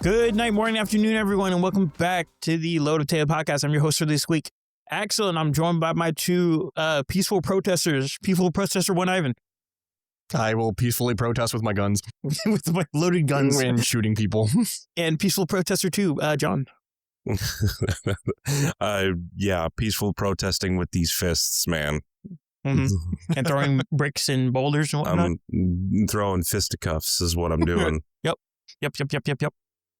Good night, morning, afternoon, everyone, and welcome back to the Load of Tail podcast. I'm your host for this week, Axel, and I'm joined by my two peaceful protesters. Peaceful protester one, Ivan. I will peacefully protest with my guns. With my loaded guns. And shooting people. And peaceful protester two, John. Yeah, peaceful protesting with these fists, man. Mm-hmm. And throwing bricks and boulders and whatnot. I'm throwing fisticuffs is what I'm doing. Yep.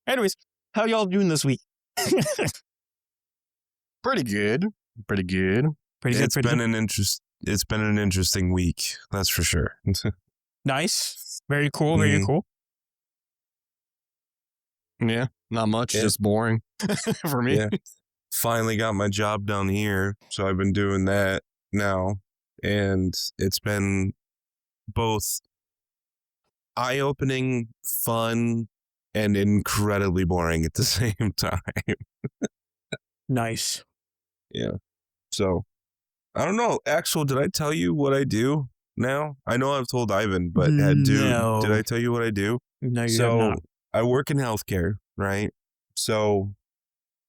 Anyways, how y'all doing this week? Pretty good. It's been an interesting week, that's for sure. Nice. Very cool. Very cool. Yeah, not much. Just boring for me. Yeah. Finally got my job done here, so I've been doing that now, and it's been both eye-opening, fun, and incredibly boring at the same time. Nice. Yeah. So, I don't know. Axel, did I tell you what I do now? I know I've told Ivan, but No. did I tell you what I do? No, you have not. I work in healthcare, right? So,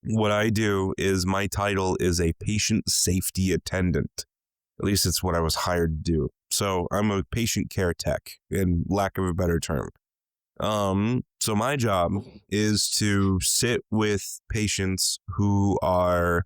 what I do is my title is a patient safety attendant. At least it's what I was hired to do. So, I'm a patient care tech, in lack of a better term. So my job is to sit with patients who are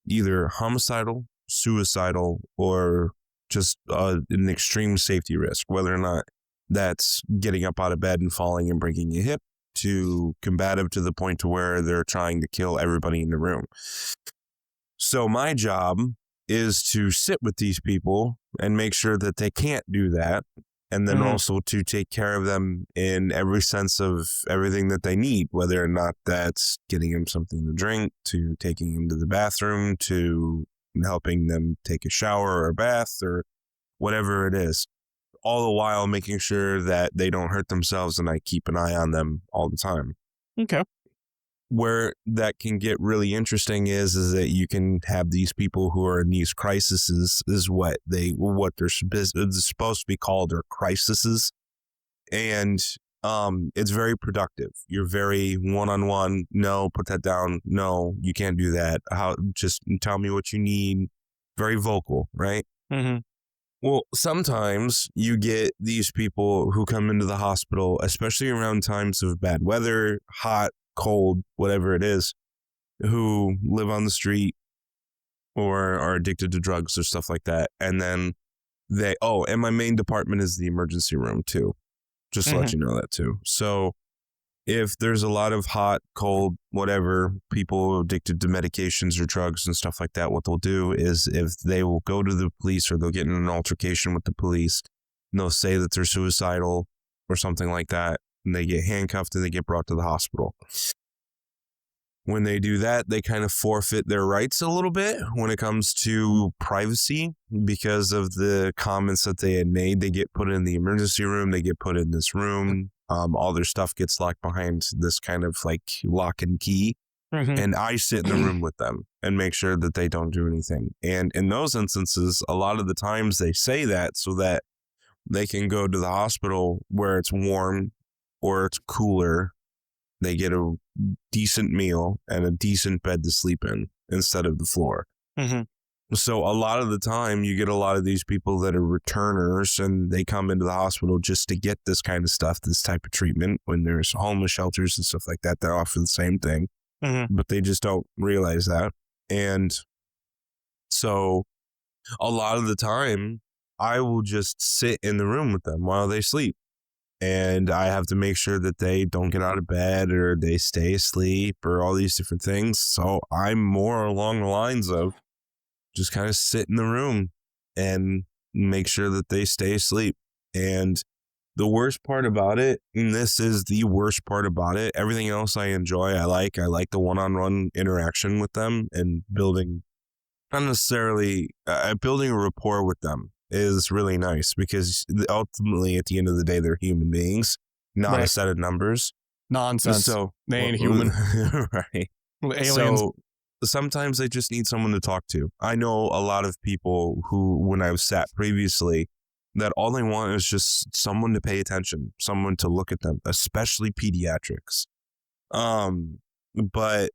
either homicidal, suicidal, or just an extreme safety risk, whether or not that's getting up out of bed and falling and breaking a hip, to combative to the point to where they're trying to kill everybody in the room. So my job is to sit with these people and make sure that they can't do that. And then also to take care of them in every sense of everything that they need, whether or not that's getting them something to drink, to taking them to the bathroom, to helping them take a shower or a bath or whatever it is. All the while making sure that they don't hurt themselves, and I keep an eye on them all the time. Okay. Where that can get really interesting is that you can have these people who are in these crises is what they're supposed to be called, are crises. And it's very productive. You're very one-on-one. No, put that down. No, you can't do that. Just tell me what you need. Very vocal, right? Mm-hmm. Well, sometimes you get these people who come into the hospital, especially around times of bad weather, hot, cold, whatever it is, who live on the street or are addicted to drugs or stuff like that. And then and my main department is the emergency room too. Just to let you know that too. So if there's a lot of hot, cold, whatever, people addicted to medications or drugs and stuff like that, what they'll do is if they will go to the police or they'll get in an altercation with the police, and they'll say that they're suicidal or something like that, and they get handcuffed and they get brought to the hospital. When they do that, they kind of forfeit their rights a little bit when it comes to privacy because of the comments that they had made. They get put in the emergency room. They get put in this room. All their stuff gets locked behind this kind of like lock and key. Mm-hmm. And I sit in the room with them and make sure that they don't do anything. And in those instances, a lot of the times they say that so that they can go to the hospital where it's warm or it's cooler. They get a decent meal and a decent bed to sleep in instead of the floor. Mm-hmm. So a lot of the time you get a lot of these people that are returners and they come into the hospital just to get this kind of stuff, this type of treatment, when there's homeless shelters and stuff like that offer the same thing, but they just don't realize that. And so a lot of the time I will just sit in the room with them while they sleep. And I have to make sure that they don't get out of bed or they stay asleep or all these different things. So I'm more along the lines of just kind of sit in the room and make sure that they stay asleep. And the worst part about it, and this is the worst part about it, everything else I enjoy. I like the one-on-one interaction with them and building, not necessarily, building a rapport with them is really nice because ultimately at the end of the day, they're human beings, not a set of numbers. Nonsense. So they ain't human. Right. Aliens. So sometimes they just need someone to talk to. I know a lot of people who, when I've sat previously, that all they want is just someone to pay attention, someone to look at them, especially pediatrics. But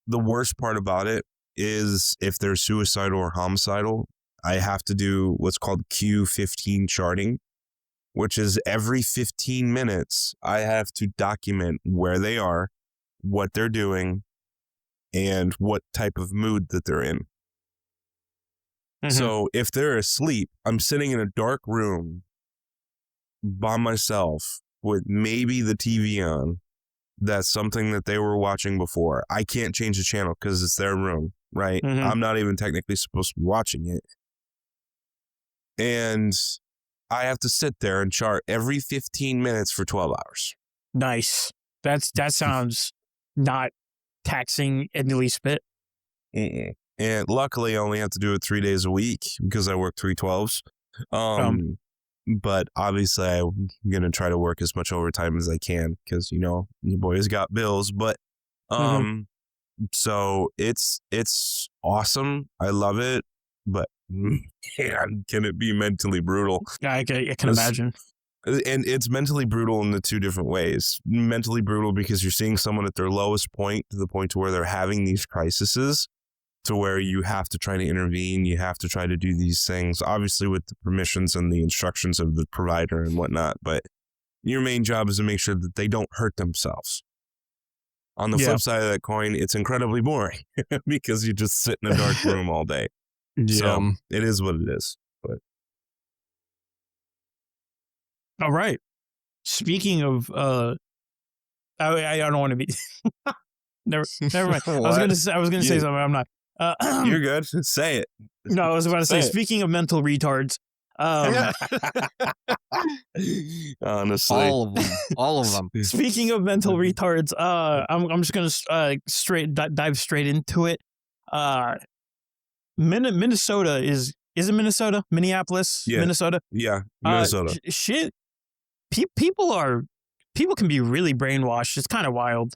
the worst part about it is if they're suicidal or homicidal, I have to do what's called Q15 charting, which is every 15 minutes, I have to document where they are, what they're doing, and what type of mood that they're in. So if they're asleep, I'm sitting in a dark room by myself with maybe the TV on. That's something that they were watching before. I can't change the channel because it's their room, right? I'm not even technically supposed to be watching it. And I have to sit there and chart every 15 minutes for 12 hours. Nice. That sounds not taxing in the least bit. And luckily, I only have to do it 3 days a week because I work 3 12s. But obviously, I'm going to try to work as much overtime as I can because, you know, your boy's got bills. But so it's awesome. I love it. But man, can it be mentally brutal? I can imagine. And it's mentally brutal in the two different ways. Mentally brutal because you're seeing someone at their lowest point to the point to where they're having these crises, to where you have to try to intervene. You have to try to do these things, obviously with the permissions and the instructions of the provider and whatnot. But your main job is to make sure that they don't hurt themselves. On the flip side of that coin, it's incredibly boring because you just sit in a dark room all day. So it is what it is. But all right. Speaking of, I don't want to be. never mind. I was gonna say something. I'm not. You're good. Say it. No, I was about to say. Speaking of mental retards. Honestly, all of them. Speaking of mental retards, I'm just gonna dive straight into it. Minnesota is it Minnesota? Minneapolis, yeah. Minnesota. Yeah, Minnesota. Shit, people can be really brainwashed. It's kind of wild.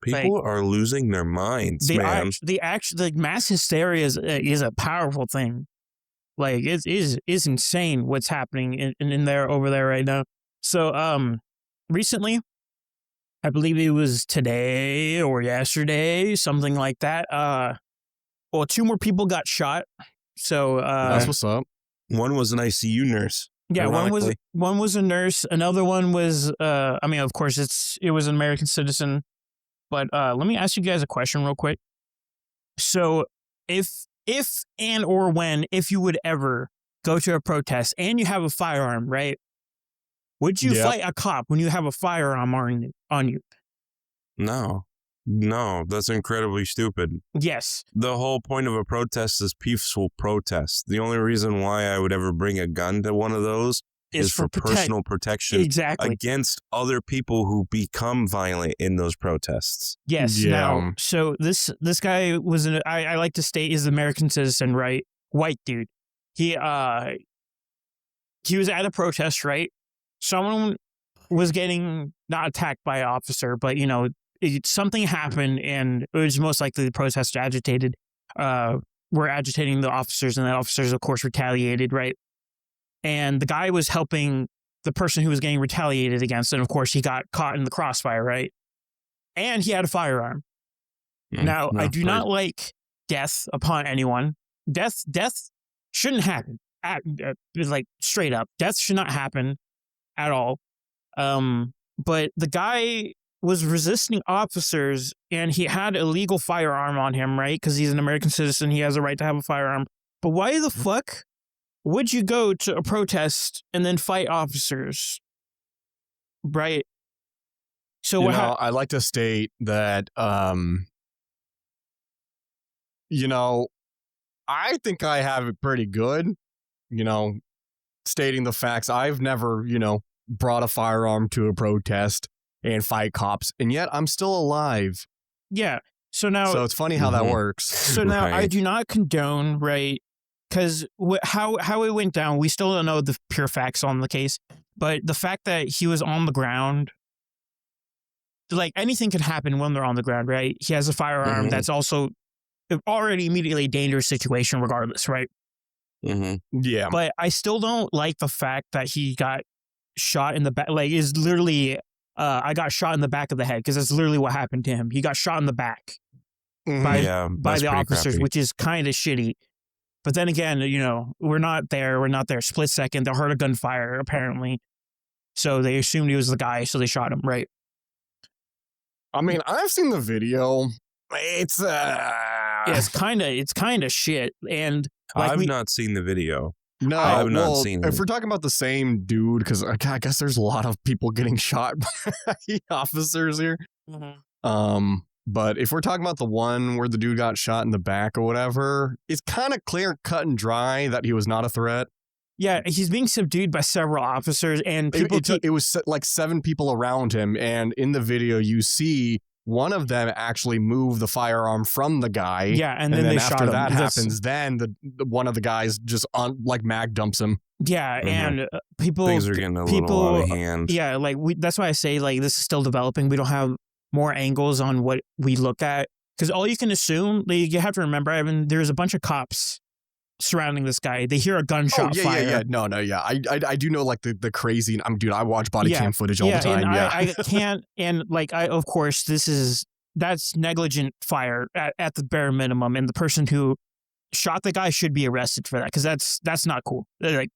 People are losing their minds, man. The mass hysteria is a powerful thing. Like it is insane what's happening in there over there right now. So recently, I believe it was today or yesterday, something like that. Well, 2 more people got shot. So that's what's up. One was an ICU nurse. Yeah, one was a nurse. Another one was I mean, of course it was an American citizen. But let me ask you guys a question real quick. So if and or when, if you would ever go to a protest and you have a firearm, right? Would you fight a cop when you have a firearm on you? No, that's incredibly stupid. Yes. The whole point of a protest is peaceful protest. The only reason why I would ever bring a gun to one of those is for personal protection against other people who become violent in those protests. Yes. Yeah. Now, so this guy was I like to state is an American citizen, right? White dude. He was at a protest, right? Someone was getting not attacked by an officer, but you know, something happened, and it was most likely the protesters agitated. Were agitating the officers, and the officers, of course, retaliated, right? And the guy was helping the person who was getting retaliated against. And of course, he got caught in the crossfire, right? And he had a firearm. Now, I do not like death upon anyone. Death shouldn't happen. Like straight up. Death should not happen at all. But the guy was resisting officers, and he had a legal firearm on him, right? Because he's an American citizen. He has a right to have a firearm. But why the fuck would you go to a protest and then fight officers? Right. So I like to state that, I think I have it pretty good, stating the facts. I've never, brought a firearm to a protest and fight cops, and yet I'm still alive. Yeah. So it's funny how that works. So now I do not condone, right? Because how it went down, we still don't know the pure facts on the case. But the fact that he was on the ground, like anything can happen when they're on the ground, right? He has a firearm that's also already immediately a dangerous situation regardless, right? Yeah. But I still don't like the fact that he got shot in the back. Like, is literally I got shot in the back of the head, because that's literally what happened to him. He got shot in the back by Yeah, by that's the pretty officers, crappy. which is kind of shitty. But then again, we're not there. We're not there. Split second, they heard a gunfire apparently, so they assumed he was the guy, so they shot him. Right? I mean, I've seen the video. It's Yeah, it's kind of shit. And like I've not seen the video. no. I have not well, seen if it. we're talking about the same dude, because I guess there's a lot of people getting shot by officers here. But if we're talking about the one where the dude got shot in the back or whatever, it's kind of clear, cut and dry that he was not a threat. yeah, he's being subdued by several officers, and people It was like 7 people around him, and in the video you see one of them actually move the firearm from the guy. yeah, and then they after shot him. that That's- happens, then the one of the guys just mag dumps him. Yeah, Mhm. and people Things are getting a little out of hand. Yeah, like that's why I say like this is still developing. We don't have more angles on what we look at, because all you can assume, like, you have to remember, I mean, there's a bunch of cops surrounding this guy. They hear a gunshot fire. Yeah. No, yeah. I do know like the crazy. Dude, I watch body cam footage all the time. And Yeah, I can't, and like of course that's negligent fire at the bare minimum, and the person who shot the guy should be arrested for that, because that's not cool. Like,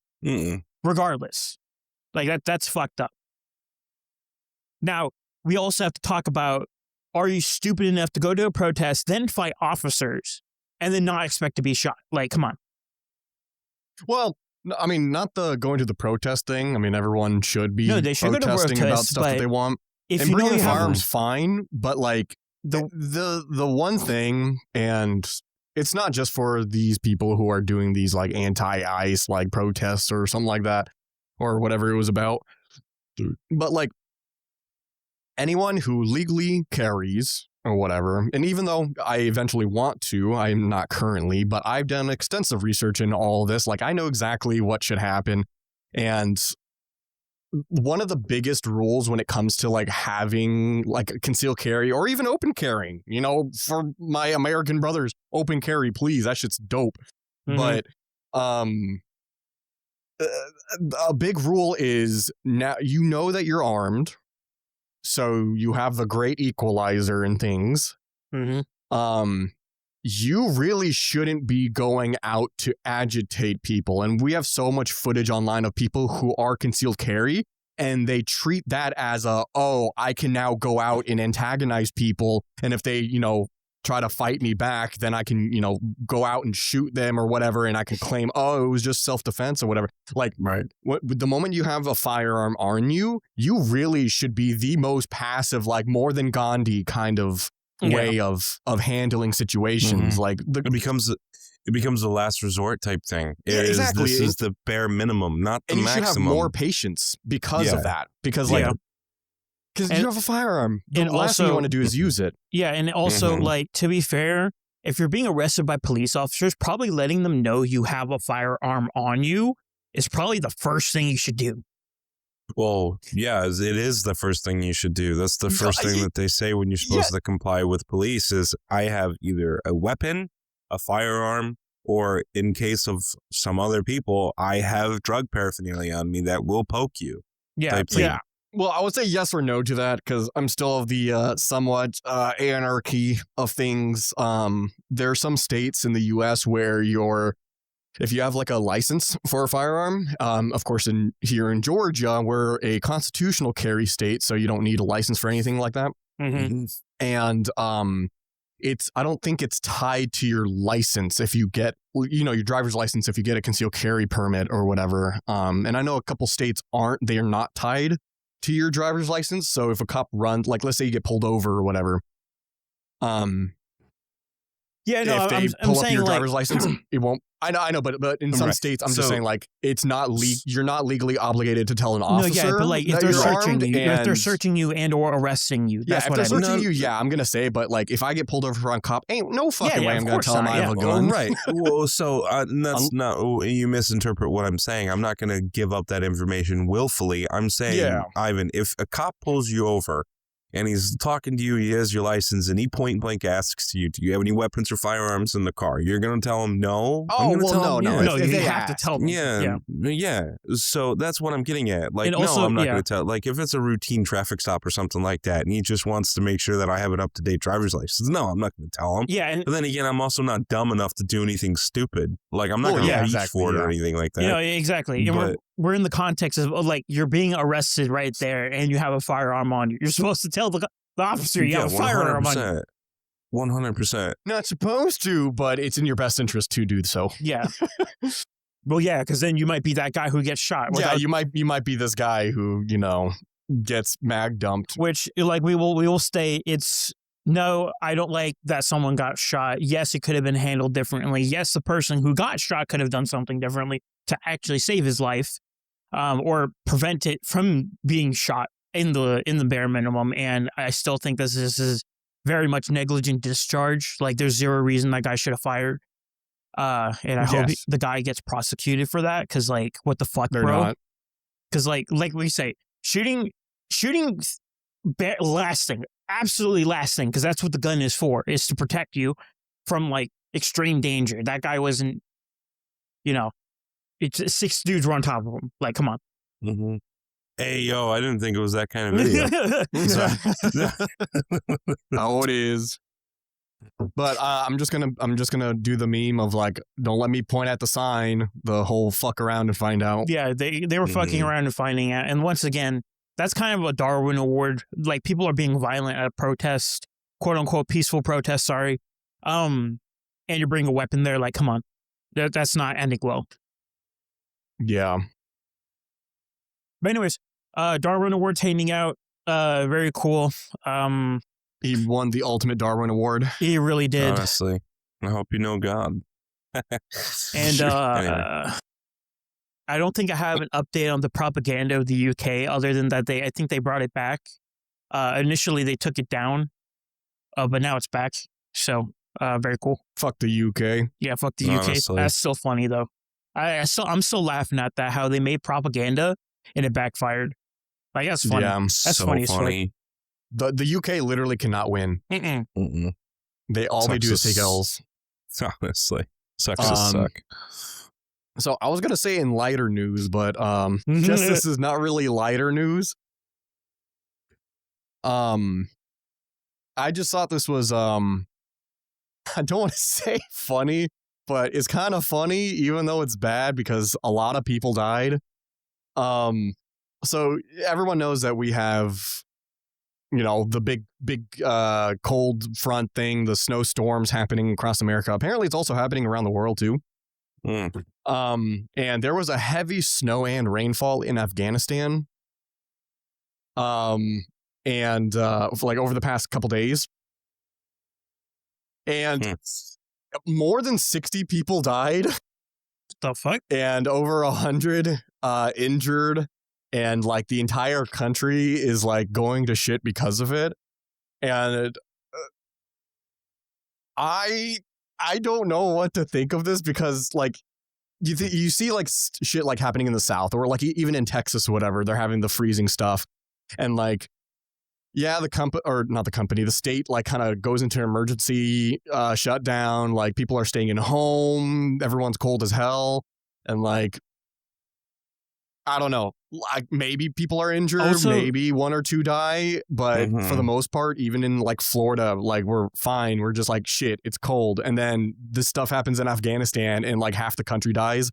regardless, like that's fucked up. Now we also have to talk about: are you stupid enough to go to a protest, then fight officers, and then not expect to be shot? Like, come on. Well, I mean, not the going to the protest thing. I mean, everyone should be No, they should go to protesting about protests, stuff that but they want. If And you know bringing you have firearms, fine, but like the one thing, and it's not just for these people who are doing these like anti-ICE like protests or something like that, or whatever it was about, but like anyone who legally carries or whatever, and even though I eventually want to, I'm not currently, but I've done extensive research in all this. Like, I know exactly what should happen. And one of the biggest rules when it comes to like having like concealed carry or even open carrying, for my American brothers, open carry, please. That shit's dope. Mhm. But a big rule is now you know that you're armed. So you have the great equalizer and things. You really shouldn't be going out to agitate people. And we have so much footage online of people who are concealed carry, and they treat that as I can now go out and antagonize people. And if they, try to fight me back, then I can, go out and shoot them or whatever. And I can claim, it was just self-defense or whatever. Like, Right. The moment you have a firearm on you, you really should be the most passive, like more than Gandhi kind of way of handling situations. Mhm. Like It becomes a last resort type thing. Yeah, exactly. This is the bare minimum, not the and you maximum. should have more patience because Yeah. of that. Because Yeah. because And- you have a firearm. The and last thing you also- want to do is use it. Yeah, and also, Mhm. like, to be fair, if you're being arrested by police officers, probably letting them know you have a firearm on you is probably the first thing you should do. Well, yeah, it is the first thing you should do. That's the first thing that they say when you're supposed to comply with police is I have either a weapon, a firearm, or in case of some other people, I have drug paraphernalia on me that will poke you. Yeah, Type thing. yeah. Well, I would say yes or no to that because I'm still of the somewhat anarchy of things. There are some states in the U.S. where if you have like a license for a firearm, of course, here in Georgia, we're a constitutional carry state, so you don't need a license for anything like that. Mm-hmm. And I don't think it's tied to your license if you get, your driver's license if you get a concealed carry permit or whatever. And I know a couple states they are not tied to your driver's license. So if a cop runs, like let's say you get pulled over or whatever, Yeah, no, if they I'm pull up saying your like, driver's license, it won't. I know, but in some Right. states, I'm just So- saying like it's not you're not legally obligated to tell an officer. no, yeah, but like if that they're you're searching armed you, if they're and- searching you and or arresting you, that's if what they're I mean. searching you, yeah, I'm gonna say, but like if I get pulled over for a cop, ain't no fucking yeah, way of I'm gonna course tell him not, I have yeah. a gun. Right. Well, so that's not, you misinterpret what I'm saying. I'm not going to give up that information willfully. I'm saying, Yeah. Ivan, if a cop pulls you over and he's talking to you. He has your license, and he point blank asks you, "Do you have any weapons or firearms in the car?" You're gonna tell him no. Oh, I'm gonna well, tell him, no, yeah. No, if you they have to ask. tell them. Yeah. So that's what I'm getting at. Like, And no, also, I'm not yeah. going to tell. Like, if it's a routine traffic stop or something like that, and he just wants to make sure that I have an up-to-date driver's license, no, I'm not going to tell him. Yeah, and But then again, I'm also not dumb enough to do anything stupid. Like, I'm not Well, going to yeah, reach exactly, for it yeah. or anything like that. you know, exactly. And But- we're in the context of like you're being arrested right there, and you have a firearm on you. You're supposed to tell the officer you have a firearm on you. 100%. Not supposed to, but it's in your best interest to do so. Yeah. Well, yeah, because then you might be that guy who gets shot. Yeah, without- you might be this guy who, gets mag dumped. which like we will stay. It's no, I don't like that someone got shot. Yes, it could have been handled differently. Yes, the person who got shot could have done something differently to actually save his life, or prevent it from being shot in the bare minimum. And I still think this is very much negligent discharge. Like there's zero reason that guy should have fired. And I hope Yes. the guy gets prosecuted for that. Cause like, what the fuck, They're bro? not. Cause like we say, shooting, lasting, absolutely lasting. Cause that's what the gun is for, is to protect you from like extreme danger. That guy wasn't, it's 6 dudes were on top of him. Like, come on. Mm-hmm. Hey, yo, I didn't think it was that kind of video. Oh, it is. But I'm just gonna do the meme of like, don't let me point at the sign. The whole fuck around and find out. Yeah, they were fucking Mhm. around and finding out. And once again, that's kind of a Darwin Award. Like people are being violent at a protest, quote unquote peaceful protest. Sorry, and you bring a weapon there. Like, come on, that's not ending well. Yeah. But anyways, Darwin Award's handing out. Very cool. He won the ultimate Darwin Award. He really did. Honestly, I hope you know God. And Anyway. I don't think I have an update on the propaganda of the UK other than that I think they brought it back. Initially they took it down, but now it's back. So very cool. Fuck the UK. Yeah, fuck the UK. Honestly. That's still funny though. I'm still laughing at that, how they made propaganda and it backfired. Like that's funny. Yeah. That's so funny as fuck. funny. The UK literally cannot win. Mm-mm. Mm-mm. All they Sucks do is to take L's. Honestly, sucks to Um, suck. So I was gonna say in lighter news, but just this is not really lighter news. I just thought this was I don't want to say funny, but it's kind of funny even though it's bad because a lot of people died. So everyone knows that we have, the big cold front thing, the snowstorms happening across America. Apparently it's also happening around the world too. Mm. And there was a heavy snow and rainfall in Afghanistan. And like over the past couple days. And Hmm. more than 60 people died The fuck? and over 100 injured, and like the entire country is like going to shit because of it. And I don't know what to think of this because like you see like shit like happening in the South or like even in Texas or whatever, they're having the freezing stuff, and like the state like kind of goes into an emergency shutdown. Like people are staying in home, everyone's cold as hell, and like I don't know, like maybe people are injured, Also- maybe 1 or 2 die, but for the Mhm. most part, even in like Florida, like we're fine. We're just like shit, it's cold, and then this stuff happens in Afghanistan, and like half the country dies.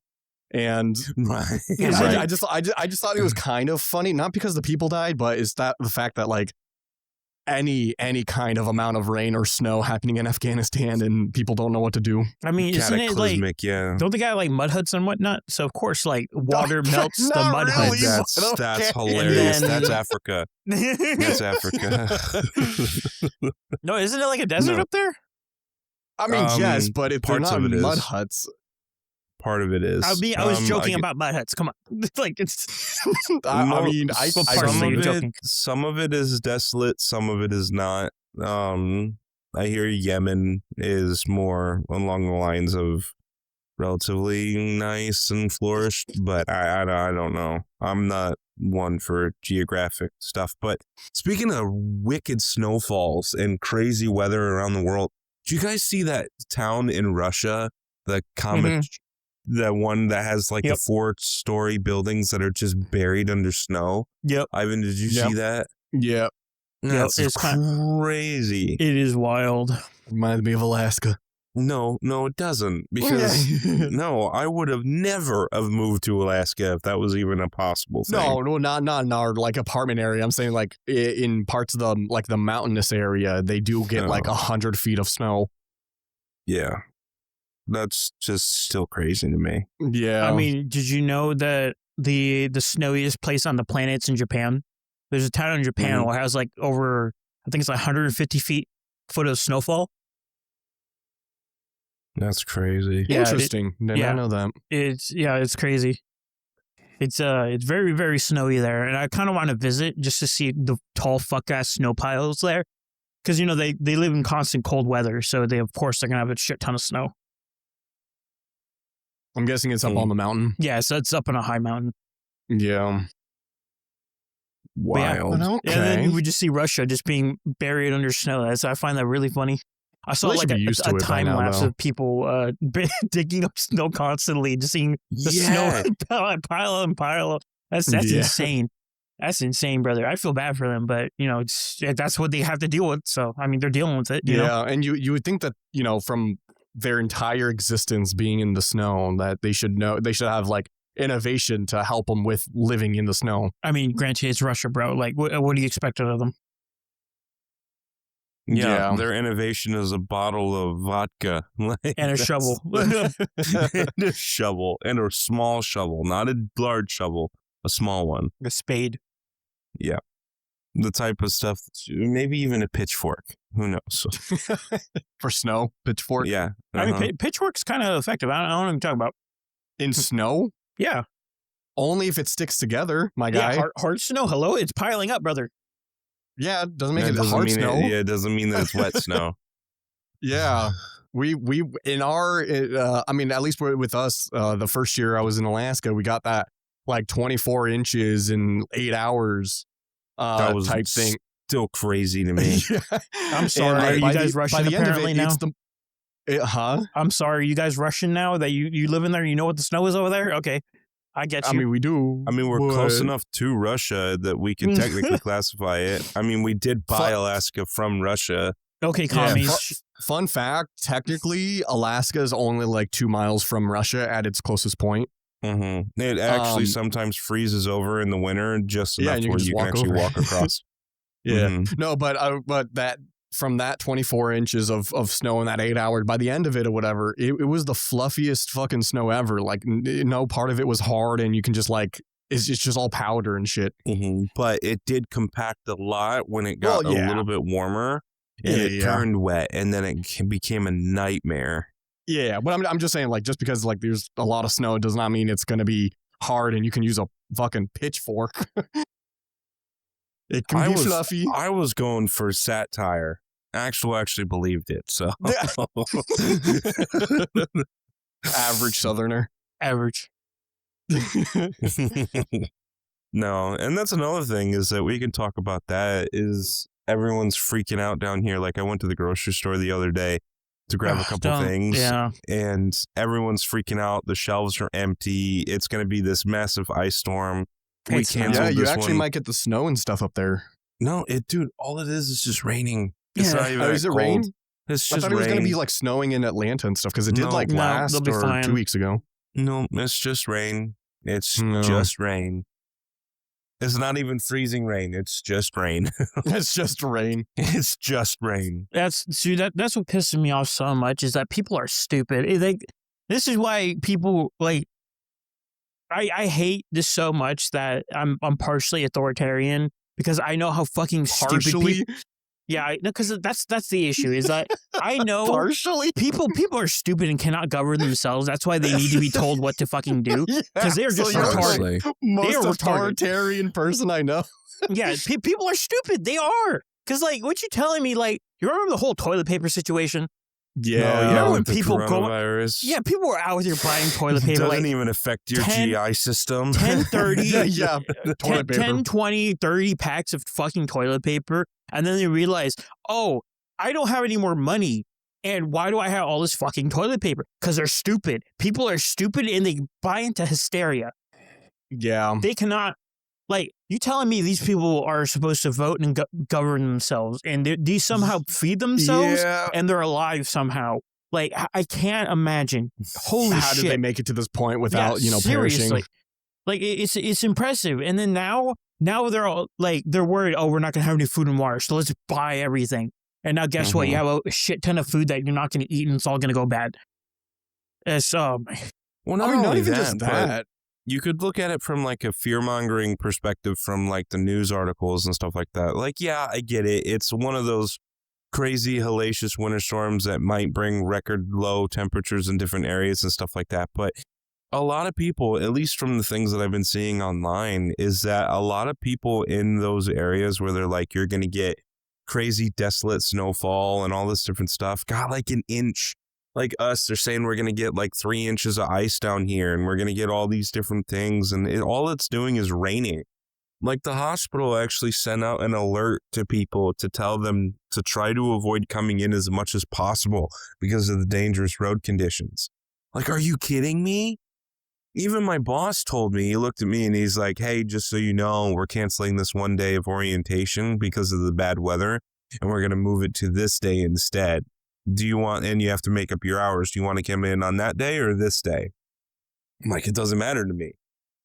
And Right. Yeah, I, right. I just thought it was kind of funny, not because the people died, but it's that the fact that like any kind of amount of rain or snow happening in Afghanistan and people don't know what to do. I mean, isn't it like, Cataclysmic, yeah. don't they got like mud huts and whatnot? So of course, like water melts the Not mud really. huts. That's Okay. hilarious. And then- That's Africa. That's Africa. No, isn't it like a desert No. up there? I mean, yes, but if they're parts not of it mud is. huts, Part of it is. I was joking I- about mud huts. Come on, like it's. I No, mean, I Well, some partially, of you're it, joking. some of it is desolate, some of it is not. I hear Yemen is more along the lines of relatively nice and flourished, but I don't know. I'm not one for geographic stuff. But speaking of wicked snowfalls and crazy weather around the world, do you guys see that town in Russia, the comet, the one that has like the 4-story buildings that are just buried under snow? Yep. Ivan, did you see that? Yeah. That's crazy. It is wild. Reminds me of Alaska. No, it doesn't. Because no, I would have never have moved to Alaska if that was even a possible thing. No, not in our like apartment area. I'm saying like in parts of the like the mountainous area, they do get like 100 feet of snow. Yeah, that's just still crazy to me. Yeah, I mean, did you know that the snowiest place on the planet's in Japan? There's a town in Japan where it has like over, I think it's like 150 foot of snowfall. That's crazy. Yeah, interesting. Did not know that. It's crazy. It's very, very snowy there, and I kind of want to visit just to see the tall fuck ass snow piles there, because you know they live in constant cold weather, so they're gonna have a shit ton of snow. I'm guessing it's up on the mountain. Yeah, so it's up on a high mountain. Yeah. Wild. Okay. And then we just see Russia just being buried under snow. I find that really funny. I saw like a time lapse of people digging up snow constantly, just seeing the snow pile and pile. That's insane. That's insane, brother. I feel bad for them, but you know, that's what they have to deal with. So I mean, they're dealing with it. You know? And you would think that, you know, from their entire existence being in the snow, that they should have like innovation to help them with living in the snow. I mean, granted, it's Russia, bro. Like, what do you expect out of them? Yeah, their innovation is a bottle of vodka. And a shovel. And a shovel. And a small shovel. Not a large shovel. A small one. A spade. Yeah. The type of stuff, maybe even a pitchfork. Who knows? For snow? Pitchfork? Yeah. I mean, pitchfork's kind of effective. I don't know what you're talking about. In snow? Yeah. Only if it sticks together, my guy. Yeah, hard snow. Hello? It's piling up, brother. Yeah, it doesn't make it hard snow. It doesn't mean that it's wet snow. Yeah. We in our, I mean, at least with us, the first year I was in Alaska, we got that like 24 inches in 8 hours that was type thing. Still crazy to me. I'm sorry. Are you guys Russian apparently now? I'm sorry. Are you guys Russian now that you live in there? You know what the snow is over there? Okay. I get you. I mean, we do. I mean, we're close enough to Russia that we can technically classify it. I mean, we did buy Alaska from Russia. Okay, commies. Fun fact, technically, Alaska is only like 2 miles from Russia at its closest point. Mm-hmm. It actually sometimes freezes over in the winter just enough where you can actually walk across. Yeah. Mm-hmm. No, but that from that 24 inches of snow in that 8 hours, by the end of it or whatever, it was the fluffiest fucking snow ever. Like no part of it was hard, and you can just like, it's just all powder and shit. Mm-hmm. But it did compact a lot when it got a little bit warmer, and it turned wet, and then it became a nightmare. Yeah, but I'm just saying, like, just because like there's a lot of snow does not mean it's gonna be hard and you can use a fucking pitchfork. It can be fluffy. I was going for satire. Actually believed it. So average Southerner. Average. No, and that's another thing is that we can talk about that is everyone's freaking out down here. Like I went to the grocery store the other day to grab a couple things. Yeah. And everyone's freaking out. The shelves are empty. It's going to be this massive ice storm. We canceled this you actually might get the snow and stuff up there. No, dude, all it is just raining. It's not even is it rain? It's I just thought it was going to be like snowing in Atlanta and stuff because it did last 2 weeks ago. No, it's just rain. It's just rain. It's not even freezing rain. It's just rain. It's just rain. It's just rain. That's what pisses me off so much is that people are stupid. This is why people like. I hate this so much that I'm partially authoritarian because I know how fucking stupid people. Yeah, because that's the issue is that I know partially people are stupid and cannot govern themselves. That's why they need to be told what to fucking do because they're just retarded. Most authoritarian person I know. Yeah, people are stupid. They are because like what you telling me like you remember the whole toilet paper situation? Yeah. Remember when with the people go- coronavirus. Yeah, people were out here buying toilet It paper doesn't like even affect your 10 GI system. 10, 30, yeah. 10, Toilet paper. 10, 20, 30 packs of fucking toilet paper. And then they realize, oh, I don't have any more money. And why do I have all this fucking toilet paper? Because they're stupid. People are stupid and they buy into hysteria. Yeah. They cannot, like, you telling me these people are supposed to vote and govern themselves and they somehow feed themselves Yeah. and they're alive somehow. Like, I can't imagine. Holy How shit. did they make it to this point without, seriously. perishing? Like, it's impressive. And then now they're all like, they're worried, oh, we're not going to have any food and water. So let's buy everything. And now guess what? You have a shit ton of food that you're not going to eat and it's all going to go bad. It's, Well, not I mean, not only even that, just but that. you could look at it from like a fear-mongering perspective from like the news articles and stuff like that. Like, yeah, I get it. It's one of those crazy hellacious winter storms that might bring record low temperatures in different areas and stuff like that. But a lot of people, at least from the things that I've been seeing online, is that a lot of people in those areas where they're like, you're going to get crazy desolate snowfall and all this different stuff, got like an inch. Like us, they're saying we're going to get like 3 inches of ice down here and we're going to get all these different things. And all it's doing is raining. Like the hospital actually sent out an alert to people to tell them to try to avoid coming in as much as possible because of the dangerous road conditions. Like, are you kidding me? Even my boss told me, he looked at me and he's like, hey, just so you know, we're canceling this 1 day of orientation because of the bad weather and we're going to move it to this day instead. Do you want, and you have to make up your hours. Do you want to come in on that day or this day? I'm like, it doesn't matter to me.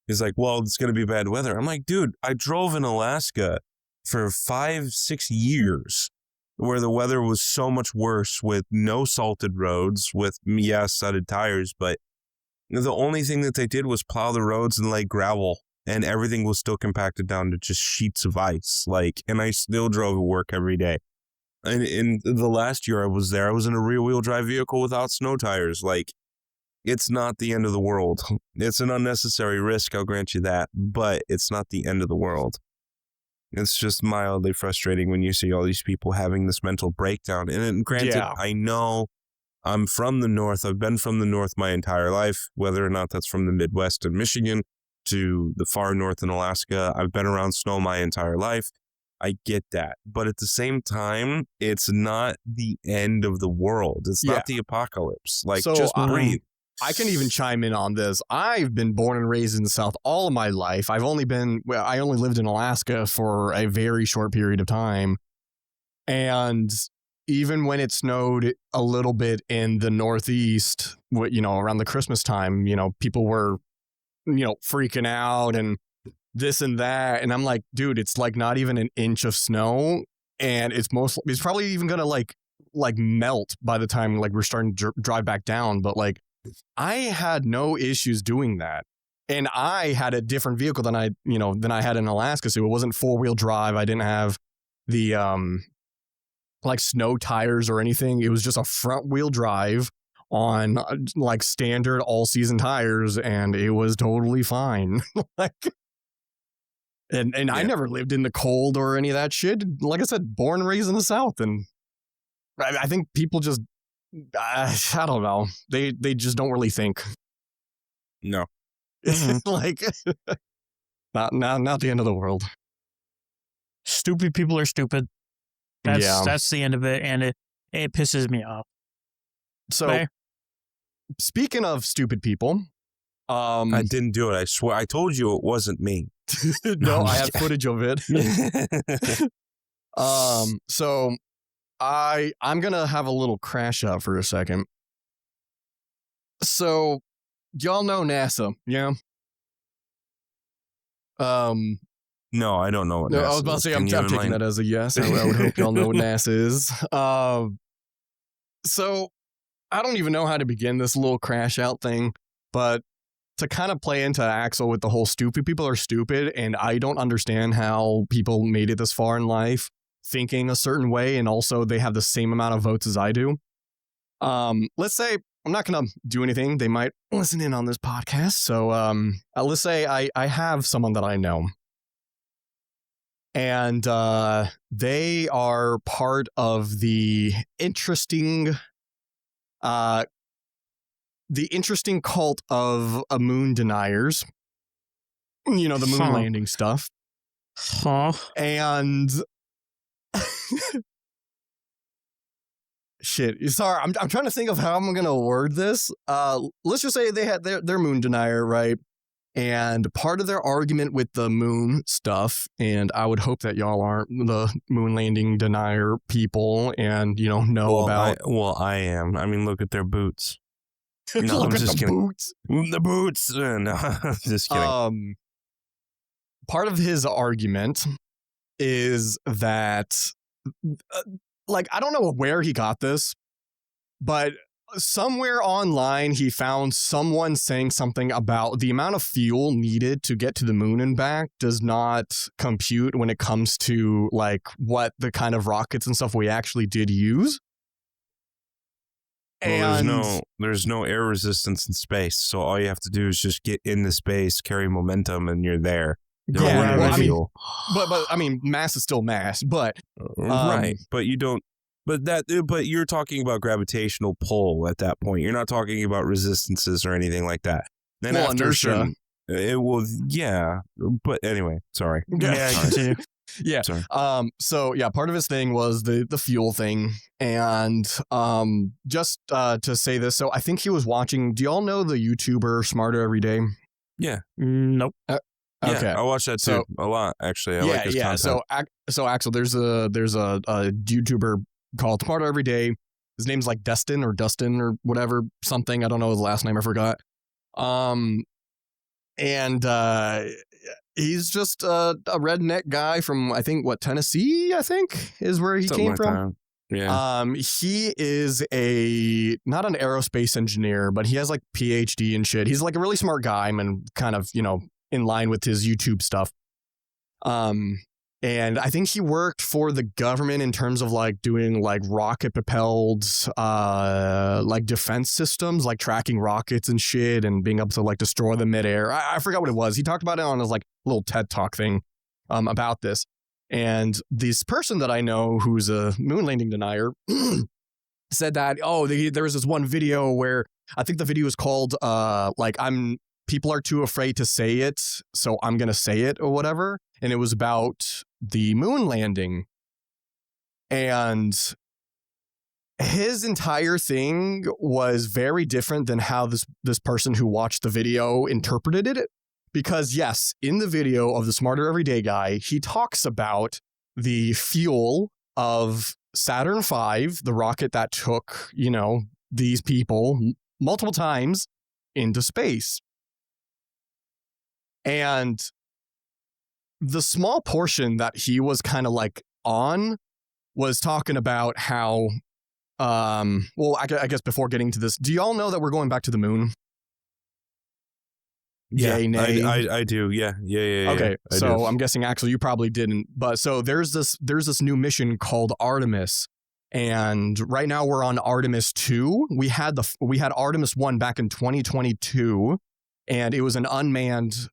He's like, well, it's going to be bad weather. I'm like, dude, I drove in Alaska for 5-6 years where the weather was so much worse with no salted roads, with, studded tires. But the only thing that they did was plow the roads and lay gravel and everything was still compacted down to just sheets of ice. Like, and I still drove to work every day. And in the last year I was there, I was in a rear-wheel drive vehicle without snow tires. Like, it's not the end of the world. It's an unnecessary risk, I'll grant you that, but it's not the end of the world. It's just mildly frustrating when you see all these people having this mental breakdown. And granted, Yeah. I know I'm from the North. I've been from the North my entire life, whether or not that's from the Midwest and Michigan to the far North in Alaska. I've been around snow my entire life. I get that. But at the same time, it's not the end of the world. It's not the apocalypse. Like, So, just breathe. I can even chime in on this. I've been born and raised in the South all of my life. I only lived in Alaska for a very short period of time. And even when it snowed a little bit in the Northeast, around the Christmas time, people were, freaking out and this and that. And I'm like, dude, it's like not even an inch of snow. And it's probably even going to like melt by the time like we're starting to drive back down. But like, I had no issues doing that. And I had a different vehicle than I had in Alaska. So it wasn't 4-wheel drive. I didn't have the, like snow tires or anything. It was just a front wheel drive on like standard all season tires. And it was totally fine. And I never lived in the cold or any of that shit. Like I said, born and raised in the South. And I think people just, I don't know. They just don't really think. No. Like, not the end of the world. stupid people are stupid. That's the end of it. And it pisses me off. So, Okay? Speaking of stupid people, I didn't do it. I swear. I told you it wasn't me. no, I have footage of it. So I'm gonna have a little crash out for a second. So, y'all know NASA, yeah? No, I don't know what No, NASA I was about to is. say Can I'm you taking enlighten- that as a yes. I would hope y'all know what NASA is. So I don't even know how to begin this little crash out thing, but to kind of play into Axel with the whole stupid people are stupid, and I don't understand how people made it this far in life thinking a certain way, and also they have the same amount of votes as I do. Let's say I'm not going to do anything. They might listen in on this podcast. So let's say I have someone that I know. And they are part of the interesting the interesting cult of moon deniers. You know, the moon landing stuff. Huh? And shit. Sorry, I'm trying to think of how I'm gonna word this. Let's just say they had their moon denier, right? And part of their argument with the moon stuff, and I would hope that y'all aren't the moon landing denier people and, you know about. I am. I mean, look at their boots. No, Look I'm at just the kidding. boots. The boots. No, just kidding. Part of his argument is that, like, I don't know where he got this, but somewhere online he found someone saying something about the amount of fuel needed to get to the moon and back does not compute when it comes to like what the kind of rockets and stuff we actually did use. Well, there's no air resistance in space, so all you have to do is just get into space, carry momentum, and you're there. Yeah, well, I mean, but I mean, mass is still mass, but right. But you don't. But you're talking about gravitational pull at that point. You're not talking about resistances or anything like that. Then well, after inertia. It will, yeah. But anyway, sorry. Yeah, continue. Yeah. Sorry. So yeah, part of his thing was the fuel thing, and just to say this, so I think he was watching. Do y'all know the YouTuber Smarter Every Day? Yeah. Nope. Yeah, Okay. I watch that too a lot. Actually, I like his content. So Axel, there's a YouTuber called Smarter Every Day. His name's like Dustin or whatever, something. I don't know his last name. I forgot. And he's just a redneck guy from, I think, Tennessee, I think, is where he Something came like from. that. Yeah. He is not an aerospace engineer, but he has like PhD and shit. He's like a really smart guy and kind of, in line with his YouTube stuff. And I think he worked for the government in terms of like doing like rocket propelled like defense systems, like tracking rockets and shit and being able to like destroy them midair. I forgot what it was. He talked about it on his like little TED Talk thing about this. And this person that I know who's a moon landing denier said that, there was this one video where I think the video was called people are too afraid to say it, so I'm going to say it or whatever. And it was about the moon landing. And his entire thing was very different than how this person who watched the video interpreted it. Because yes, in the video of the Smarter Everyday guy, he talks about the fuel of Saturn V, the rocket that took, these people multiple times into space. And the small portion that he was kind of like on was talking about how, I guess before getting to this, do y'all know that we're going back to the moon? Yeah, Yay, nay? I do. Yeah. Okay, I so do. I'm guessing Axel, you probably didn't, but so there's this new mission called Artemis, and right now we're on Artemis 2. We had Artemis 1 back in 2022, and it was an unmanned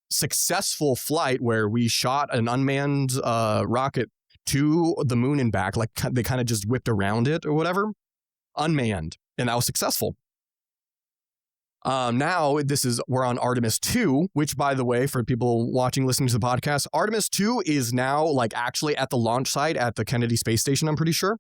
successful flight where we shot an unmanned rocket to the moon and back, like they kind of just whipped around it or whatever, unmanned, and that was successful. Now we're on Artemis 2, which, by the way, for people watching, listening to the podcast, Artemis 2 is now like actually at the launch site at the Kennedy Space Station, I'm pretty sure.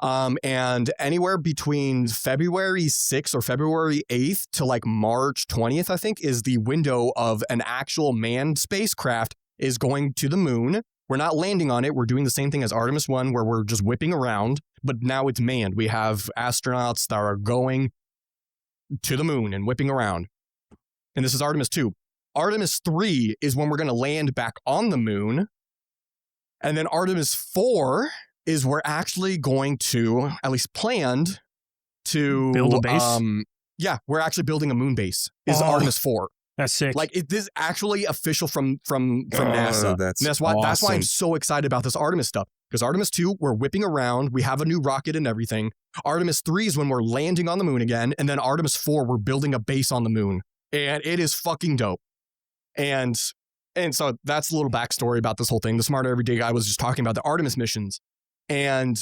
And anywhere between February 6th or February 8th to like March 20th, I think, is the window of an actual manned spacecraft is going to the moon. We're not landing on it. We're doing the same thing as Artemis 1, where we're just whipping around, but now it's manned. We have astronauts that are going to the moon and whipping around. And this is Artemis 2. Artemis 3 is when we're going to land back on the moon. And then Artemis 4 is we're actually going to, at least planned to build a base. We're actually building a moon base. Is Artemis 4. That's sick. Like it is actually official from NASA. That's why awesome. I'm so excited about this Artemis stuff. Because Artemis 2, we're whipping around, we have a new rocket and everything. Artemis 3 is when we're landing on the moon again, and then Artemis 4, we're building a base on the moon. And it is fucking dope. And so that's a little backstory about this whole thing. The Smarter Everyday guy was just talking about the Artemis missions. And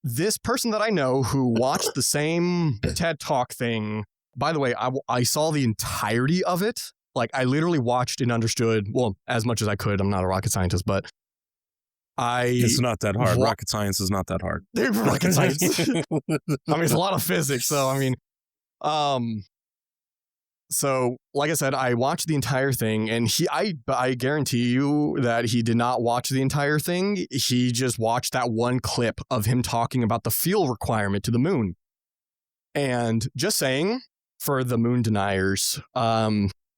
this person that I know who watched the same TED Talk thing, by the way, I saw the entirety of it. Like, I literally watched and understood, well, as much as I could. I'm not a rocket scientist, but It's not that hard. Rocket science is not that hard. Rocket science. I mean, it's a lot of physics. So, I mean, so like I said, I watched the entire thing, and I guarantee you that he did not watch the entire thing. He just watched that one clip of him talking about the fuel requirement to the moon. And just saying, for the moon deniers,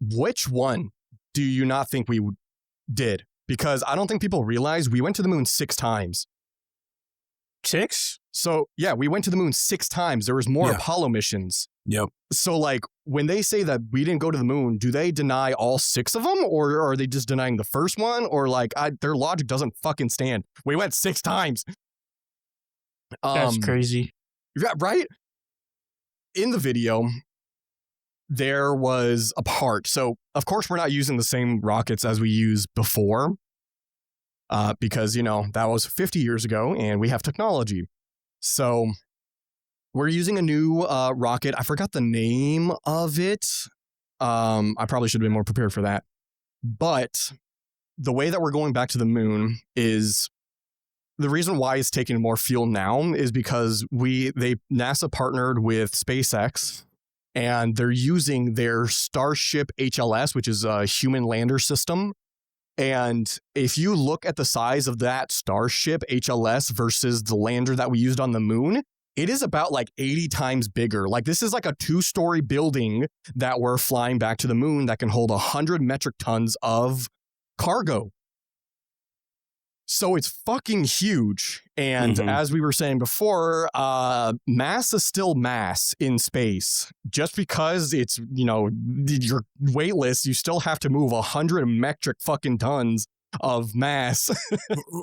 which one do you not think we did? Because I don't think people realize we went to the moon 6 times. 6? So, yeah, we went to the moon 6 times. There was more Apollo missions. Yep. So, like, when they say that we didn't go to the moon, do they deny all 6 of them? Or are they just denying the first one? Or, like, their logic doesn't fucking stand. We went 6 times. That's crazy. Yeah, right? In the video, there was a part. So, of course, we're not using the same rockets as we used before. Because, that was 50 years ago, and we have technology. So we're using a new rocket. I forgot the name of it. I probably should have been more prepared for that. But the way that we're going back to the moon is the reason why it's taking more fuel now is because NASA partnered with SpaceX, and they're using their Starship HLS, which is a human lander system. And if you look at the size of that Starship HLS versus the lander that we used on the moon, it is about like 80 times bigger. Like, this is like a 2-story building that we're flying back to the moon that can hold 100 metric tons of cargo. So it's fucking huge. And as we were saying before, mass is still mass in space. Just because it's, you're weightless, you still have to move 100 metric fucking tons of mass.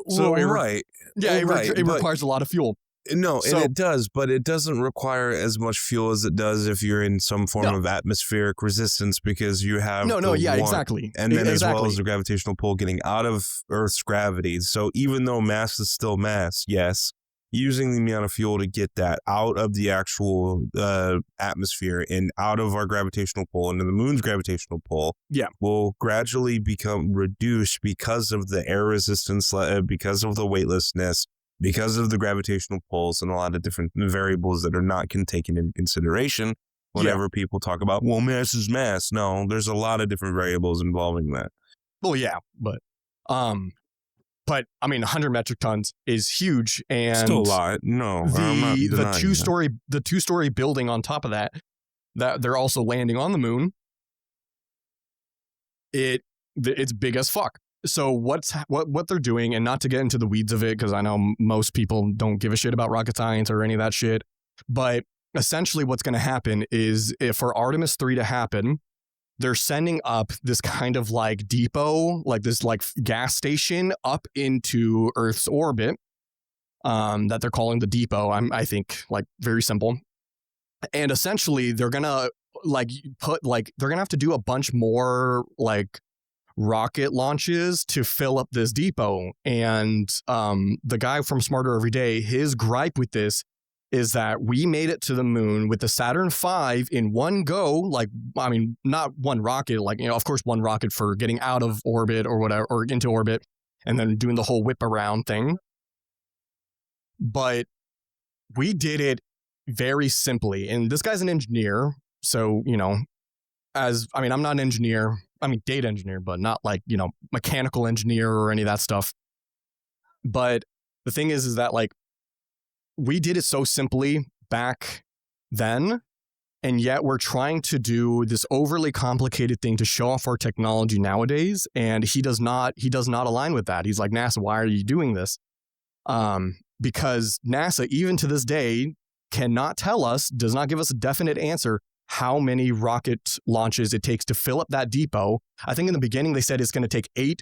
So right. Yeah, it requires a lot of fuel. No, and it does, but it doesn't require as much fuel as it does if you're in some form of atmospheric resistance, because you have exactly. And then as well as the gravitational pull getting out of Earth's gravity. So even though mass is still mass, yes, using the amount of fuel to get that out of the actual atmosphere and out of our gravitational pull into the moon's gravitational pull will gradually become reduced because of the air resistance, because of the weightlessness, because of the gravitational pulls, and a lot of different variables that are not taken into consideration whenever people talk about, well, mass is mass. No, there's a lot of different variables involving that. Well, yeah, but I mean, 100 metric tons is huge, and still a lot. No, the 2-story building on top of that they're also landing on the moon. It's big as fuck. So what they're doing, and not to get into the weeds of it, because I know most people don't give a shit about rocket science or any of that shit, but essentially what's going to happen is, if for Artemis 3 to happen, they're sending up this kind of like depot, like this like gas station up into Earth's orbit, that they're calling the depot. I think, like, very simple. And essentially they're going to they're going to have to do a bunch more like rocket launches to fill up this depot. And the guy from Smarter Every Day, his gripe with this is that we made it to the moon with the Saturn V in one go. Like, I mean, not one rocket, like, of course, one rocket for getting out of orbit or whatever, or into orbit, and then doing the whole whip around thing. But we did it very simply. And this guy's an engineer. So, I'm not an engineer. I mean, data engineer, but not like, mechanical engineer or any of that stuff. But the thing is that, like, we did it so simply back then, and yet we're trying to do this overly complicated thing to show off our technology nowadays. And he does not align with that. He's like, NASA, why are you doing this? Because NASA, even to this day, cannot tell us, does not give us a definite answer how many rocket launches it takes to fill up that depot. I think in the beginning they said it's going to take eight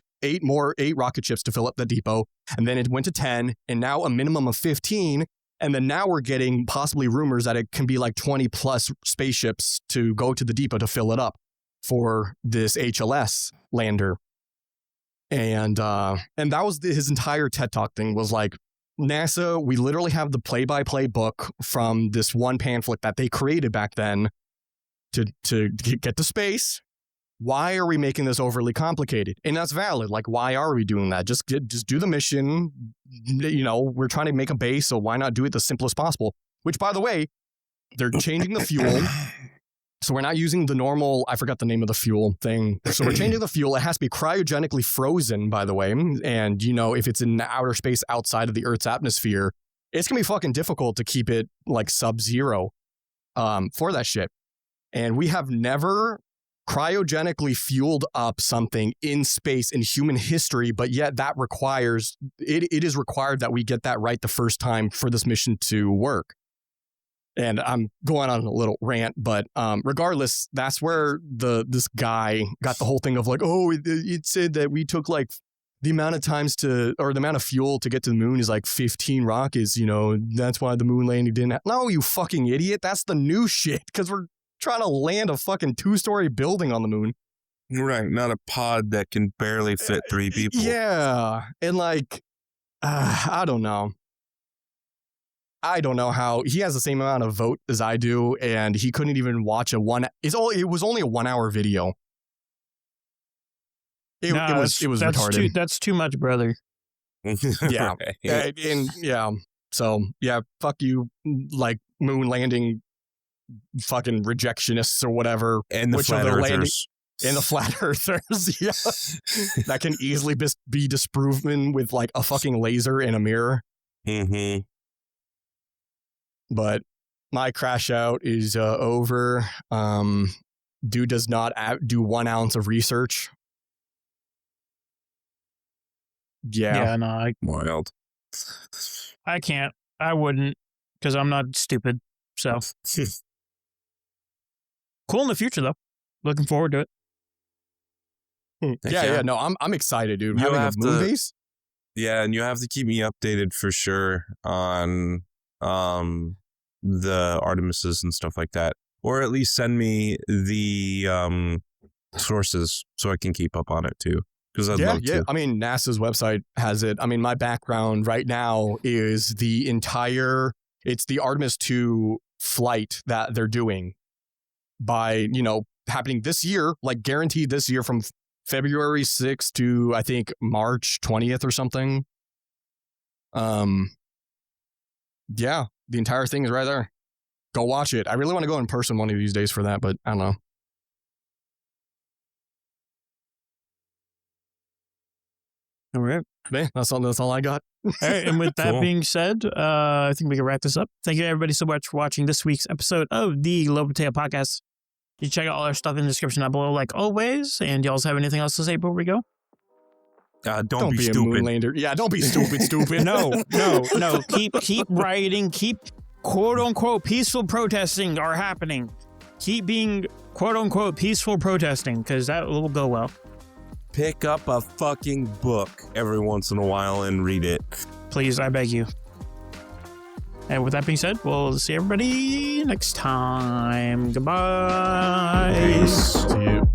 rocket ships to fill up the depot, and then it went to 10, and now a minimum of 15, and then now we're getting possibly rumors that it can be like 20 plus spaceships to go to the depot to fill it up for this HLS lander. And that was his entire TED Talk thing, was like, NASA, we literally have the play-by-play book from this one pamphlet that they created back then to get to space. Why are we making this overly complicated? And that's valid. Like, why are we doing that? Just do the mission. You know, we're trying to make a base, so why not do it the simplest possible? Which, by the way, they're changing the fuel. So we're not using the normal, I forgot the name of the fuel thing. So we're changing the fuel. It has to be cryogenically frozen, by the way. And, you know, if it's in outer space outside of the Earth's atmosphere, it's going to be fucking difficult to keep it like sub-zero for that shit. And we have never cryogenically fueled up something in space in human history, but yet that requires, it is required that we get that right the first time for this mission to work. And I'm going on a little rant, but regardless, that's where this guy got the whole thing of like, oh, it said that we took like the amount of times to, or the amount of fuel to get to the moon is like 15 rockets, you know, that's why the moon landing didn't happen. No, you fucking idiot. That's the new shit, because we're trying to land a fucking 2-story building on the moon. Right, not a pod that can barely fit 3 people. Yeah, and like, I don't know. I don't know how he has the same amount of vote as I do, and he couldn't even watch it was only a 1-hour video. It was retarded. That's too much, brother. Yeah, and yeah. So yeah, fuck you, like moon landing, fucking rejectionists or whatever, and the flat earthers. And the flat earthers, yeah, that can easily be disproven with like a fucking laser and a mirror. Mm-hmm. But my crash out is over. Dude does not do 1 ounce of research. Yeah, no, wild. I can't. I wouldn't, because I'm not stupid. So cool in the future, though. Looking forward to it. Yeah. No, I'm excited, dude. You having have a moon base. Yeah, and you have to keep me updated for sure on the Artemises and stuff like that, or at least send me the sources so I can keep up on it too. Because I'd love to. I mean, NASA's website has it. I mean, my background right now is it's the Artemis 2 flight that they're doing by, you know, happening this year, like guaranteed this year from February 6th to I think March 20th or something. Yeah, the entire thing is right there. Go watch it. I really want to go in person one of these days for that, but I don't know. All right. Man, that's all I got. All right, and with that being said, I think we can wrap this up. Thank you everybody so much for watching this week's episode of the Low Potato Podcast. You check out all our stuff in the description down below, like always. And y'all have anything else to say before we go? Don't be a stupid. Moonlander. Yeah, don't be stupid. No. Keep rioting. Keep quote unquote peaceful protesting are happening. Keep being quote unquote peaceful protesting, because that will go well. Pick up a fucking book every once in a while and read it. Please, I beg you. And with that being said, we'll see everybody next time. Goodbye. See you.